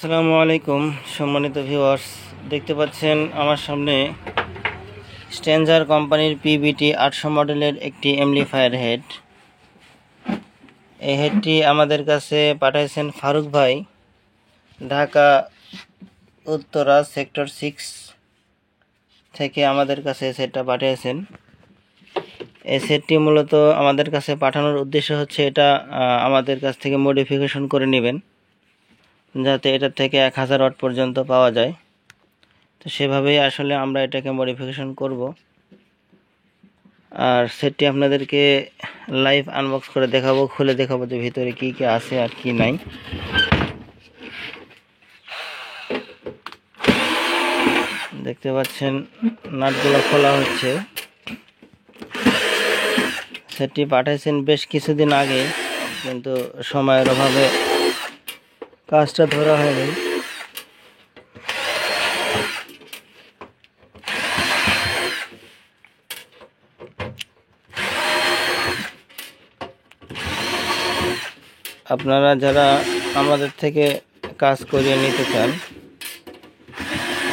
আসসালামু আলাইকুম সম্মানিত ভিউয়ার্স, দেখতে পাচ্ছেন আমার সামনে স্ট্যাঞ্জার কোম্পানির পিবিটি 800 মডেলের একটি অ্যামপ্লিফায়ার হেড। এই হেডটি আমাদের কাছে পাঠাইছেন ফারুক ভাই, ঢাকা উত্তরা সেক্টর 6 থেকে আমাদের কাছে এই সেটটা পাঠিয়েছেন। এই সেটটি মূলত আমাদের কাছে পাঠানোর উদ্দেশ্য হচ্ছে এটা আমাদের কাছ থেকে মডিফিকেশন করে নেবেন, যাতে এটার থেকে 1000 ওয়াট পর্যন্ত পাওয়া যায়। তো সেভাবেই আসলে আমরা এটাকে মডিফিকেশন করব। আর সেটটি আপনাদেরকে লাইভ আনবক্স করে দেখাবো, খুলে দেখাবো যে ভিতরে কি কি আছে আর কি নাই। দেখতে পাচ্ছেন নাটগুলো খোলা হচ্ছে। সেটটি পাঠাইছেন বেশ কিছুদিন আগে, কিন্তু সময়ের অভাবে কাজটা ধরা হয়নি। আপনারা যারা আমাদের থেকে কাজ করিয়ে নিতে চান,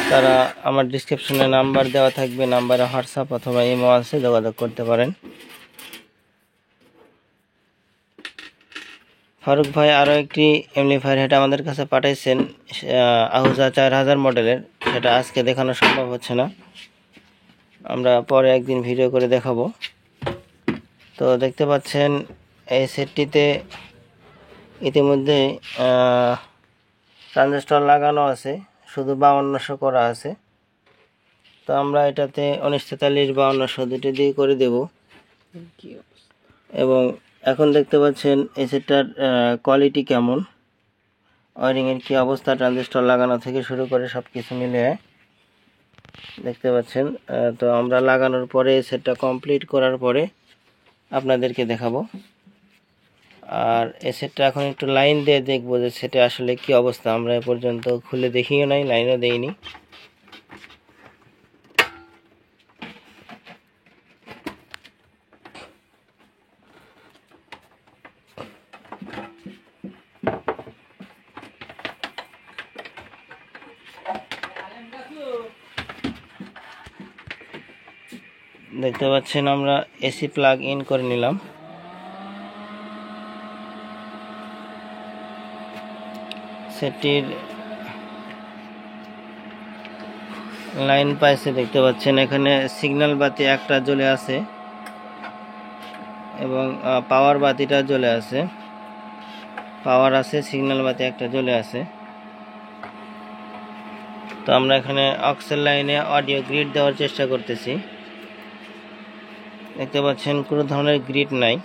তারা আমার ডিসক্রিপশনে নাম্বার দেওয়া থাকবে, নাম্বারে হোয়াটসঅ্যাপ অথবা ইমো আছে, যোগাযোগ করতে পারেন। ফারুক ভাই আরও একটি অ্যামপ্লিফায়ার হেড আমাদের কাছে পাঠাইছেন, আহুজা 4000 মডেলের। সেটা আজকে দেখানো সম্ভব হচ্ছে না, আমরা পরে একদিন ভিডিও করে দেখাবো। তো দেখতে পাচ্ছেন এই সেটটিতে ইতিমধ্যে ট্রানজিস্টর লাগানো আছে, শুধু 5200 করা আছে। তো আমরা এটাতে 1943 5200 দুটি দিয়ে করে দেব। এবং এখন দেখতে পাচ্ছেন এই সেটটার কোয়ালিটি কেমন, ওয়ারিংয়ের কি অবস্থা, ট্রানজিস্টর লাগানো থেকে শুরু করে সব কিছু মিলিয়ে দেখতে পাচ্ছেন। তো আমরা লাগানোর পরে এই সেটটা কমপ্লিট করার পরে আপনাদেরকে দেখাবো। আর এই সেটটা এখন একটু লাইন দিয়ে দেখবো যে সেটে আসলে কি অবস্থা। আমরা এ পর্যন্ত খুলে দেখিও নাই, লাইনও দেইনি। দেখতে পাচ্ছেন আমরা এসি প্লাগ ইন করে নিলাম। সেটটির লাইন পাইছে, দেখতে পাচ্ছেন এখানে সিগন্যাল বাতি একটা জ্বলে আছে এবং পাওয়ার বাতিটা জ্বলে আছে। পাওয়ার আছে, সিগন্যাল বাতি একটা জ্বলে আছে। তো আমরা এখানে অক্সের লাইনে অডিও গ্রিড দেওয়ার চেষ্টা করতেছি। দেখতে পাচ্ছেন কোনো ধরনের গ্রিড নাই।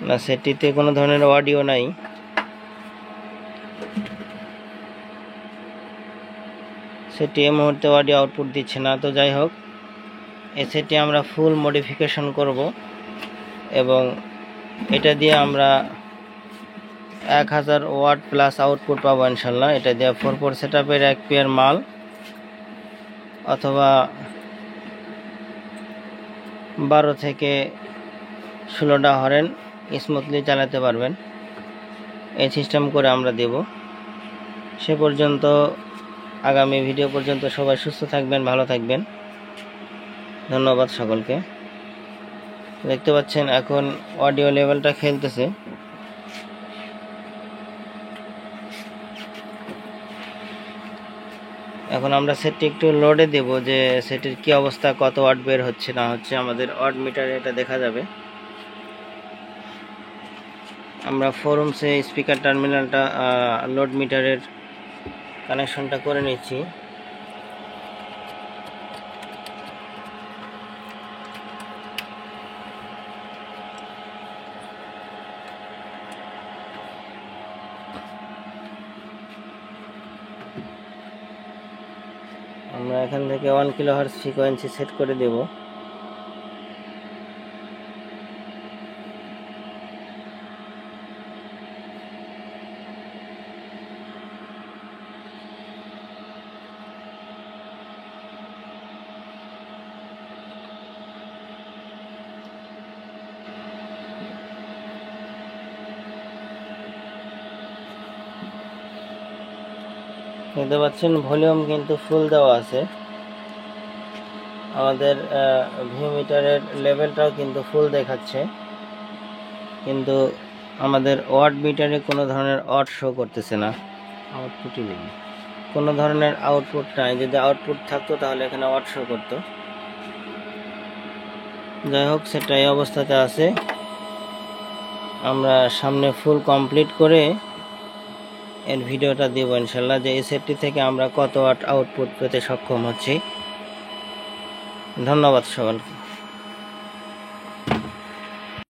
না, সেটটিতে কোনো ধরনের অডিও নাই। সেটি এই মুহূর্তে অডিও আউটপুট দিচ্ছে না। তো যাই হোক, এই সেটটি আমরা ফুল মডিফিকেশন করব এবং এটা দিয়ে আমরা 1000 ওয়াট প্লাস আউটপুট পাবো ইনশাল্লাহ। এটা দিয়ে 4 সেটআপের 1 পেয়ার মাল অথবা 12 থেকে 16টা হরেন স্মুথলি চালাতে পারবেন। এই সিস্টেম করে আমরা দেব। সে পর্যন্ত, আগামী ভিডিও পর্যন্ত সবাই সুস্থ থাকবেন, ভালো থাকবেন। ধন্যবাদ সকলকে। দেখতে পাচ্ছেন এখন অডিও লেভেলটা খেলতেছে। এখন আমরা সেটটি একটু লোডে দেব যে সেটের কি অবস্থা, কত ওয়াট বের হচ্ছে না হচ্ছে। আমাদের ওয়াট মিটারে এটা দেখা যাবে। আমরা 4 ohms স্পিকার টার্মিনালটা লোড মিটারের কানেকশনটা করে নিচ্ছি। আমরা এখান থেকে 1 কিলোহার্টজ ফ্রিকোয়েন্সি সেট করে দেব। দেখতে পাচ্ছেন ভলিউম কিন্তু ফুল দেওয়া আছে, আমাদের ভিউ মিটারের লেভেলটাও কিন্তু ফুল দেখাচ্ছে, কিন্তু আমাদের ওয়াট মিটারে কোনো ধরনের ওয়াট শো করতেছে না, আউটপুটই নেই, কোনো ধরনের আউটপুট নাই। যদি আউটপুট থাকতো তাহলে এখানে ওয়াট শো করতো। যাই হোক, সেটা এই অবস্থাতে আছে। আমরা সামনে ফুল কমপ্লিট করে এর ভিডিওটা দিব ইনশাল্লাহ, যে এই সেটটি থেকে আমরা কত ওয়াট আউটপুট পেতে সক্ষম হচ্ছি। ধন্যবাদ সবাইকে।